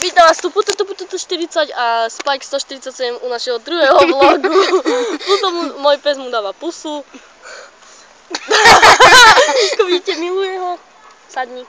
Vítam vás tu Puto 40 a Spike 147 u našeho druhého vlogu. Potom môj pes mu dáva pusu. Ako vidíte, miluje ho. Sadni.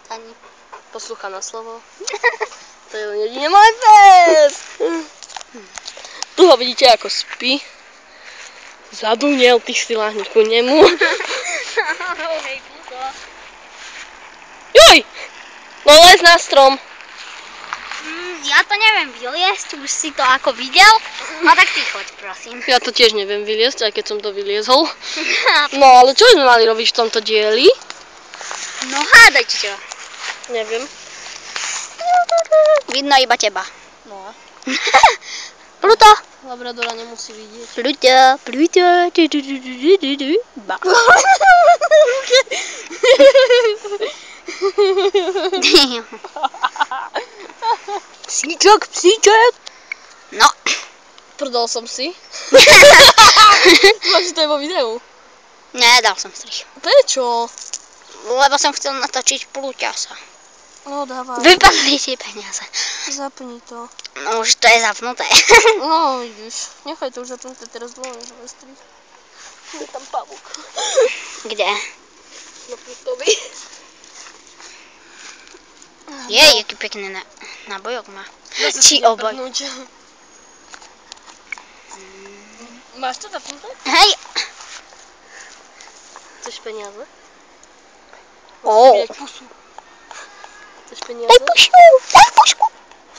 Sadni. Poslúcha na slovo. To je len jedine môj pes. Tu ho vidíte, ako spí. Zadúnel, ty si láhni ku nemu. Hej, Puto. Joj! No les na strom. Ja to neviem vyliesť, už si to ako videl. No tak ty choď, prosím. Ja to tiež neviem vyliesť, aj keď som to vyliezol. No ale čo sme mali robiť v tomto dieli? No hádaj čo. Neviem. Vidno iba teba. No. Pluto. Labradora nemusí vidieť. Pluto. Ba. Psíček. No. Prdol som si. Máš to je vo videu. Nedal som strich. Prečo? Lebo som chcel natočiť Pluťasa. No dávaj. Vypadli si peniaze. Zapni to. No už to je zapnuté. No vidíš. Nechaj to už zapnuté, teraz dlho nedávaj strich. Je tam pavúk. Kde? No Plutovi. Jej, aký pekný nábojok má. Či oboj. Máš to zapnuté? Hej. Chceš peniaze? Ó. Pusu. Chceš peniaze? Daj pušku.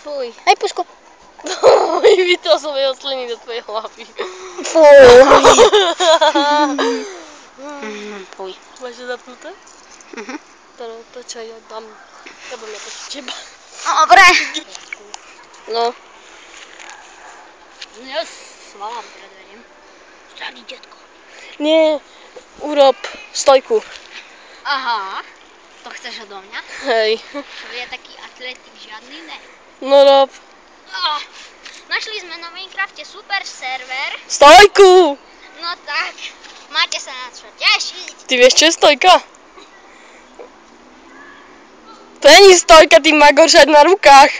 Fuj. Daj pušku. Vytal som jeho sliny do tvojej hlavy. Fuj. Fuj. Máš to zapnuté? To čo ja dám. Ja budem natočiť teba. Dobre. No. Ja s vám predvediem. Starý detko. Nie, urob stojku. Aha. To chceš odo mňa? Hej. Čo je taký atletik žiadny, ne? No rob. Našli sme na Minecrafte super server. Stojku! No tak, máte sa na čo tešiť. Ty vieš, čo je stojka? To není stojka, ty má goršať na rukách.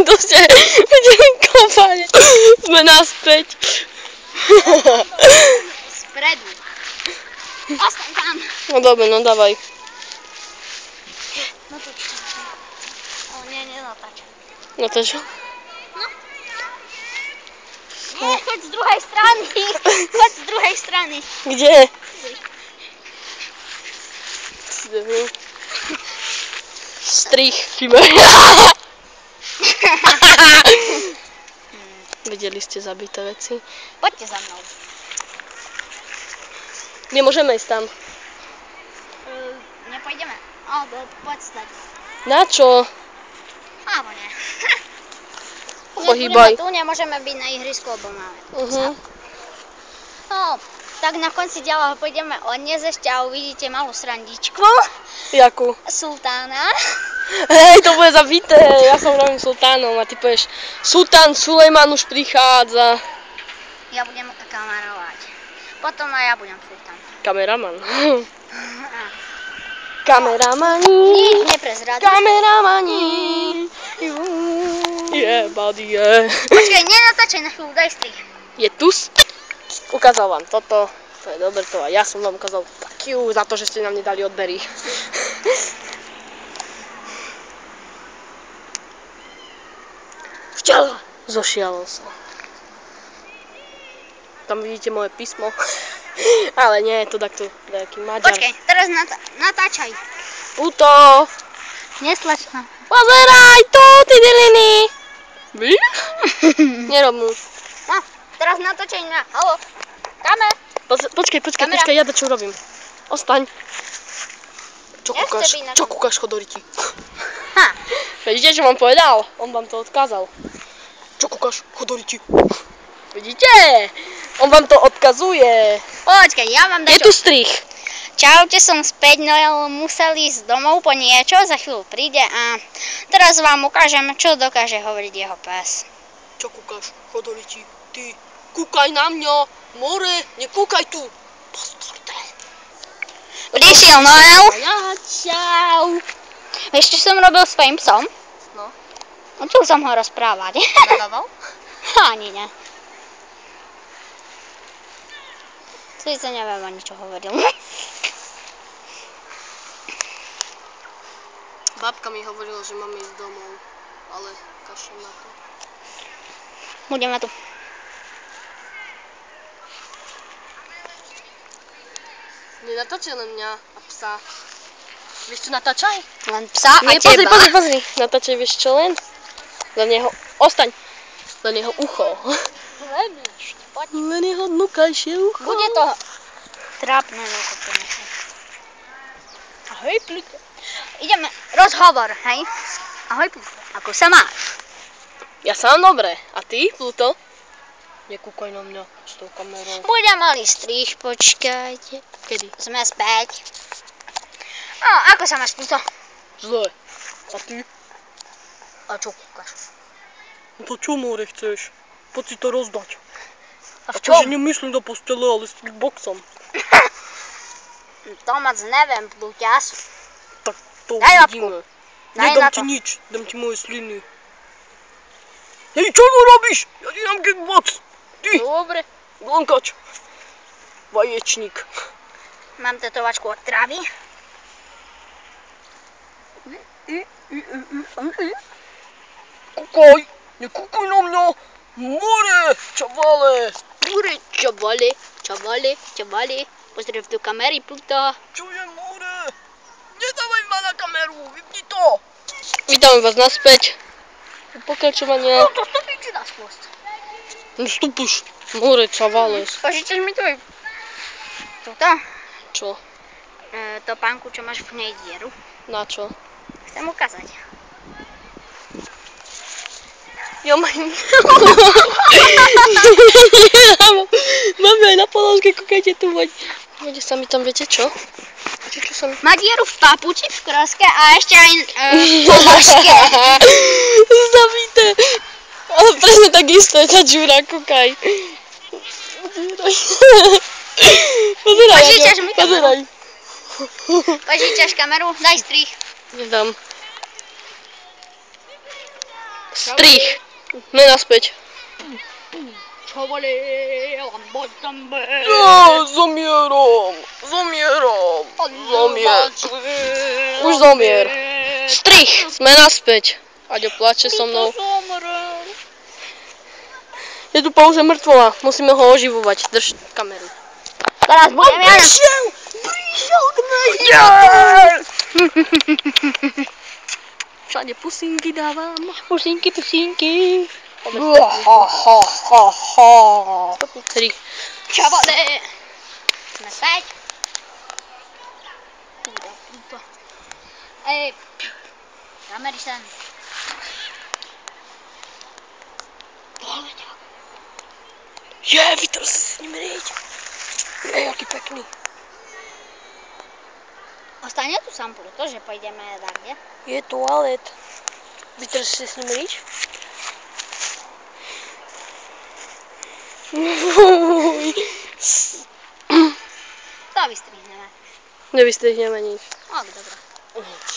To ste videli kopanie. Sme naspäť. Spredu. Ostaň tam. No dobre, no dávaj. Natoč. Nie, nenatáčaj. No to čo? Nie, choď z druhej strany. Choď z druhej strany. Kde? Strich. Videli ste zabité veci? Poďte za mnou. Nemôžeme ísť tam. Nepôjdeme. Poď stať. Na čo? Alebo nie. Pohýbaj. Tu nemôžeme byť na ihrisku, lebo máme. No, tak na konci diela pôjdeme odniesť ešte a uvidíte malú srandičku. Jakú? Sultána. Hej, to bude zabité. Ja som rovným sultánom a ty povieš Sultán Sulejman už prichádza. Ja budem kamarovať. Potom aj ja budem sultán. Kameraman. Kameramani. Nič neprezradí. Kameramani. Buddy, Počkaj, nenatáčaj na chvíľu, daj strich. Je tu? Ukázal vám toto. To je dobre to a ja som vám ukázal fuck you za to, že ste nám nedali odbery. Včela! Zošialil som. Tam vidíte moje písmo. Ale nie je to takto nejaký Maďar. Počkaj, teraz natáčaj. Puto! Neslač na. Pozeraj tu, ty diliny! Vy? Nerob mu. No, teraz natáčaj na. Haló. Kamer. Počkaj, ja čo robím. Ostaň. Čo kúkaš? byť na Čo tom. kúkaš, chodoriti? Ha. Vidíte, čo vám povedal? On vám to odkázal. Čo kúkaš, chodoriti? Vidíte? On vám to odkazuje. Počkaj, ja vám Je dám tu čo. strich. Čaute, som späť, Noel musel ísť domov po niečo, za chvíľu príde a teraz vám ukážem, čo dokáže hovoriť jeho pes. Čo kúkaš, chodoriti? Ty, kúkaj na mňa. More, nekúkaj tu. Pozor, Prišiel Noel. Ja, čau. Vieš, čo som robil s svojím psom? No. Učil som ho rozprávať. Nadával? Ani ne. Sice neviem ani čo hovoril. Babka mi hovorila, že mám ísť domov, ale kašlem na to. Budeme tu. Nenatáčaj len mňa a psa. Vieš čo natáčaj? Len psa a Nie, teba. pozri. Natáčaj, vieš čo len? Len jeho, ostaň. Len jeho ucho. Len jeho dnukajšie ucho. Bude to trápne. Ahoj, Pluto. Ideme, rozhovor, hej? Ahoj, Pluto. Ako sa máš? Ja sám dobre. A ty, Pluto? Nekúkaj na mňa s tou kamerou. Bude malý strih, počkajte. Kedy? Sme späť. Ako sa máš, Pluto? Zle. A ty? A čo kúkaš? No to čo, more, chceš? Poď si to rozdať. A v Akože čom? nemyslím do postele, ale s boxom. To moc neviem, Pluťas. Tak to Daj labku. uvidíme. Daj Nedám na ti to. nič, dám ti moje sliny. Hej, čo mu robíš? Ja ti dám kickbox. Ty, Dobre. blonkač. Vaječník. Mám tetovačku od trávy. Kúkaj, nekúkaj na mňa. More, čavale. More, čavale. Pozdrav do kamery, Pluto. Čo je more? Nedávaj ma na kameru, vypni to. Vítame vás naspäť. Pokračovania. To stopí či dá spôst? No stúpiš. More, čavales. Požičaš mi tvoj... Toto? Čo? To pánku, čo máš v nej dieru. Na čo? Chcem ukázať. Ja mám... Máme aj na polovke, kúkajte tu, Vode sa mi tam, viete čo? Čo sa mi... Má dieru v papuči, v kroske a ešte aj v ponožke. Zabité. Ale presne tak isto je tá džúra, kúkaj. Pozeraj. Požičaš mi kameru? Pozeraj. Požičaš kameru? Daj strih. Nedám. Strich. Ne naspäť. Čovali, lambotambe. Zomieram. Už zomier. Strich. Sme naspäť. Aďo plače so mnou. Je tu pouze mŕtvola. Musíme ho oživovať. Drž kameru. Teraz budem ja. Prišiel k nej. Všade pusinky dávam. Pusinky. Stopni, 3. Čovali. Sme späť. Ej, kamery sem. Vytrl si s ním rieť. Jaký pekný. Ostane tu sám Pluto, že pôjdeme tam, kde? Je toalet. Vytrl si s ním rieť? To vystrihneme. Nevystrihneme nič. Ok, dobré. Nič.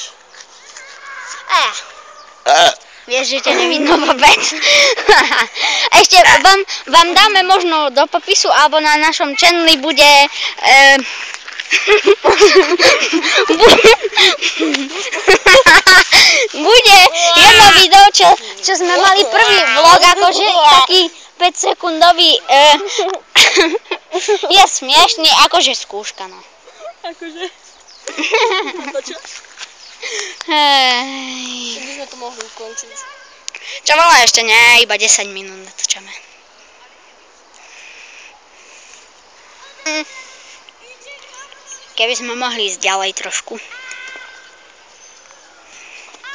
Vieš, že ťa nevidno vôbec. Ešte vám dáme možno do popisu, alebo na našom channeli bude... bude jedno video, čo sme mali prvý vlog, akože taký 5-sekundový. Je smiešný, akože skúška, no. Akože? Hej. Kedy sme to mohli ukončiť? Čo volá ešte nie, iba 10 minút natáčame. Keby sme mohli ísť ďalej trošku.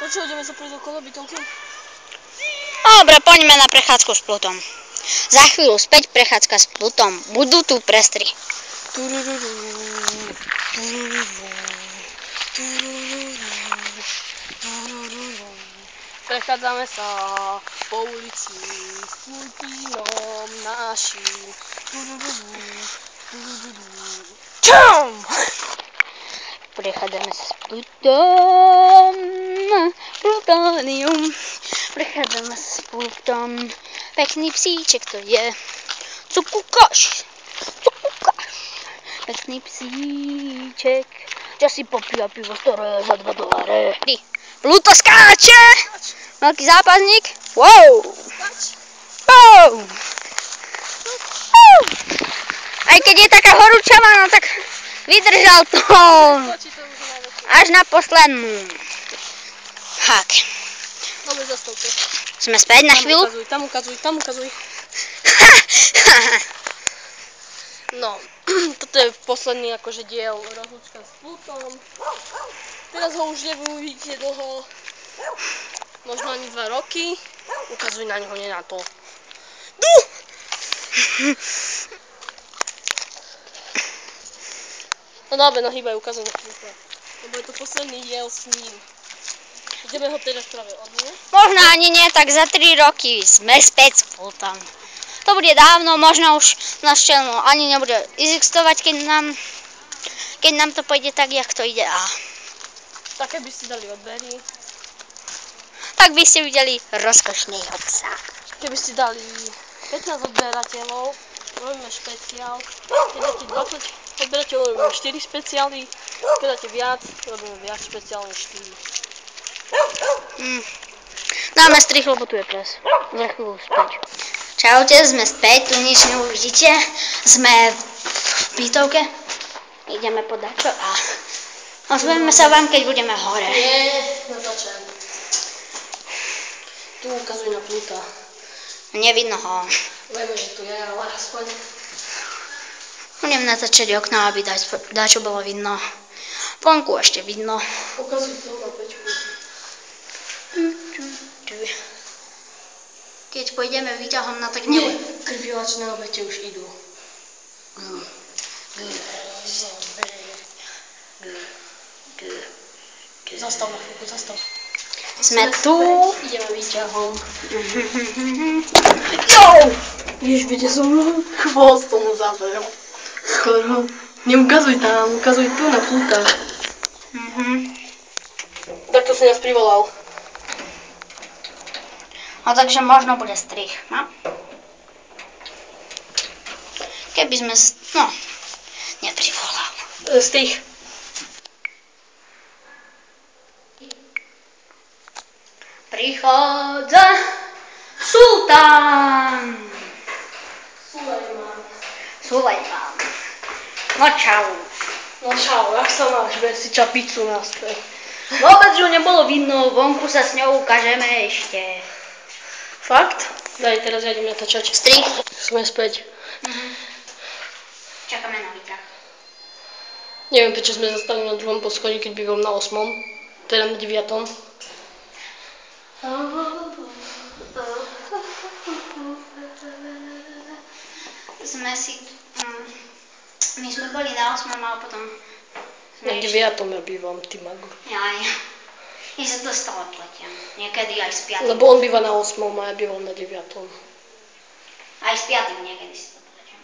To čo, ideme sa prejsť okolo bytovky? Dobre, poďme na prechádzku s Plutom. Za chvíľu späť prechádzka s Plutom. Budú tu prestry. Prechádzame sa po ulici s Plutínom naším. Čam! Prechádzame sa s Plutom. Plutónium. Prechádzame sa s Plutom. Pekný psíček to je. Cukukáš. Pekný psíček. Čo si popíja pivo staré za $2. Pluto skáče. Veľký zápasník. Wow. Aj keď je taká horúčava, no tak vydržal to. Až na poslednú. Tak. Dobre, zastavte. Sme späť na chvíľu. Tam ukazuj. No, toto je posledný akože diel rozlúčka s Plutom. Teraz ho už neuvidíte dlho. Možno ani 2 roky. Ukazuj na neho, nie na to. No dobre, no hýbaj, ukazuj na Pluta. Lebo je to posledný diel s ním. Ideme ho teraz práve odniesť. Možno ani nie, tak za 3 roky sme späť s Plutom. To bude dávno, možno už náš channel ani nebude existovať, keď nám to pôjde tak, jak to ide. A Také by ste dali odbery. tak by ste videli rozkošného psa. Keby ste dali 15 odberateľov, robíme špeciál. Keď dáte 20 odberateľov, robíme 4 špeciály. Keď dáte viac, robíme viac špeciálne 4. Dáme strich, lebo tu je pes. Za chvíľu späť. Čaute, sme späť, tu nič neuvidíte. Sme v bytovke. Ideme po dačo a ozveme sa vám, keď budeme hore. Nie, natáčam. Tu ukazuj na Pluta. Nevidno ho. Vieme, že tu je, ale aspoň. Budem natáčať okno, aby dačo bolo vidno. Vonku ešte vidno. Ukazuj tu na pečku. Keď pôjdeme výťahom na tak Nie, krvilačné obete už idú. Zastav na chvíľku, zastav. Sme tu. Ideme výťahom. Ježiš, viete, som chvost tomu zavrel. Skoro. Neukazuj tam, ukazuj tu na Pluta. Takto si nás privolal. No takže možno bude strich, no? Keby sme, neprivolal. Strich. Prichádza Sultán. Sulejman. No čau. No čau, jak sa máš? Ber si čapicu naspäť. Vôbec ju nebolo vidno, vonku sa s ňou ukážeme ešte. Fakt? Daj, teraz ja idem natáčať. Strich. Sme späť. Čakáme na výťah. Neviem, prečo sme zastali na 2. poschodí, keď bývam na 8. Teda na 9. My sme boli na 8, ale potom... Na 9. ja bývam, ty mago. Jaj. Ja sa to stále pletiam. Niekedy aj s 5. Lebo on býva na 8 a ja bývam na 9. Aj s 5. niekedy si to pletiam.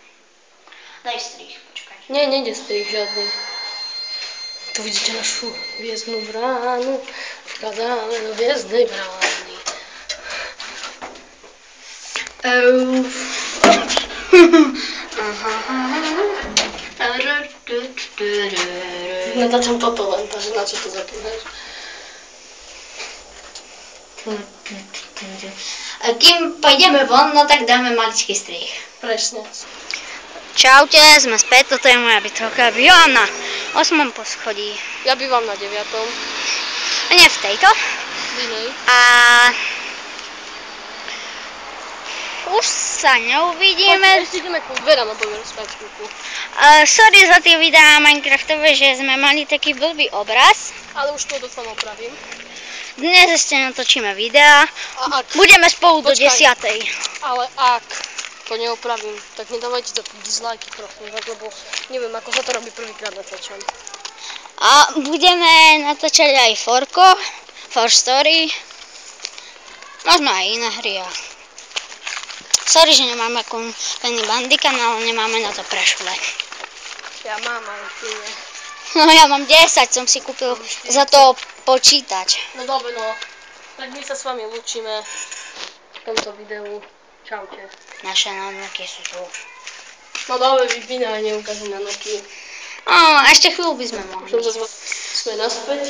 Daj strich, počkaj. Nie, nejde strich žiadny. Tu vidíte našu hviezdnu bránu. Vkladáme do hviezdnej brány. Natáčam toto len, takže na čo to zapínaš? A kým pôjdeme von, no tak dáme maličký strich. Presne. Čaute, sme späť, toto je moja bytovka. Bývam na 8. poschodí. Ja bývam na 9. A nie v tejto. V inej. A už sa neuvidíme. Ešte ideme ku dverám a budeme rozprávať chvíľku. Sorry za tie videá Minecraftové, že sme mali taký blbý obraz. Ale už to dúfam opravím. Dnes ešte natočíme videá. A ak... Budeme spolu do 10. Ale ak to neopravím, tak nedávajte za dislajky prosím, lebo neviem, ako sa to robí prvýkrát natáčam. A budeme natáčať aj For Story. Možno aj iné hry. Sorry, že nemáme Penny Bandy kanál, nemáme na to prešule. Ja mám, ale ty nie. No ja mám 10, som si kúpil za to počítač. No dobre, no. Tak my sa s vami lúčime v tomto videu. Čaute. Naše nánoky sú tu. No dobre, vypínaj, neukážem na noky. Ešte chvíľu by sme mohli. Sme naspäť.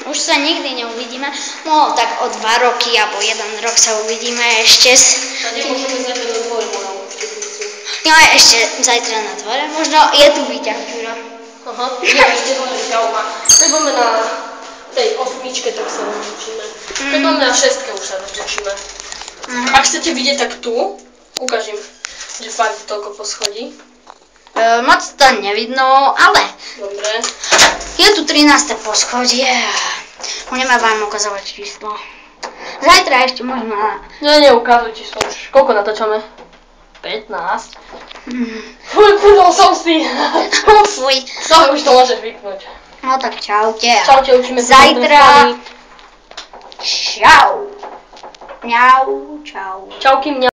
Už sa nikdy neuvidíme. No, tak o 2 roky alebo 1 rok sa uvidíme ešte. A nemôžeme zajtra na dvore moja učiteľnicu. No a ešte zajtra na dvore. Možno je tu výťah, Ďuro. Aha, ja ešte dvore ťauma. Keď budeme na tej 8, tak sa rozlučíme. Keď budeme na 6, už sa rozlučíme. Ak chcete vidieť, tak tu ukážem, že fakt toľko poschodí. Moc to nevidno, ale Dobre. je tu 13. poschodie. Budeme vám ukazovať číslo. Zajtra ešte možno... Neukazuj číslo už. Koľko natáčame? 15. Fuj, kúdol som si. Fuj. No, už to môžeš vypnúť. No tak čaute. Čaute, učíme sa. Zajtra. Čau. Mňau, čau. Čauky mňa.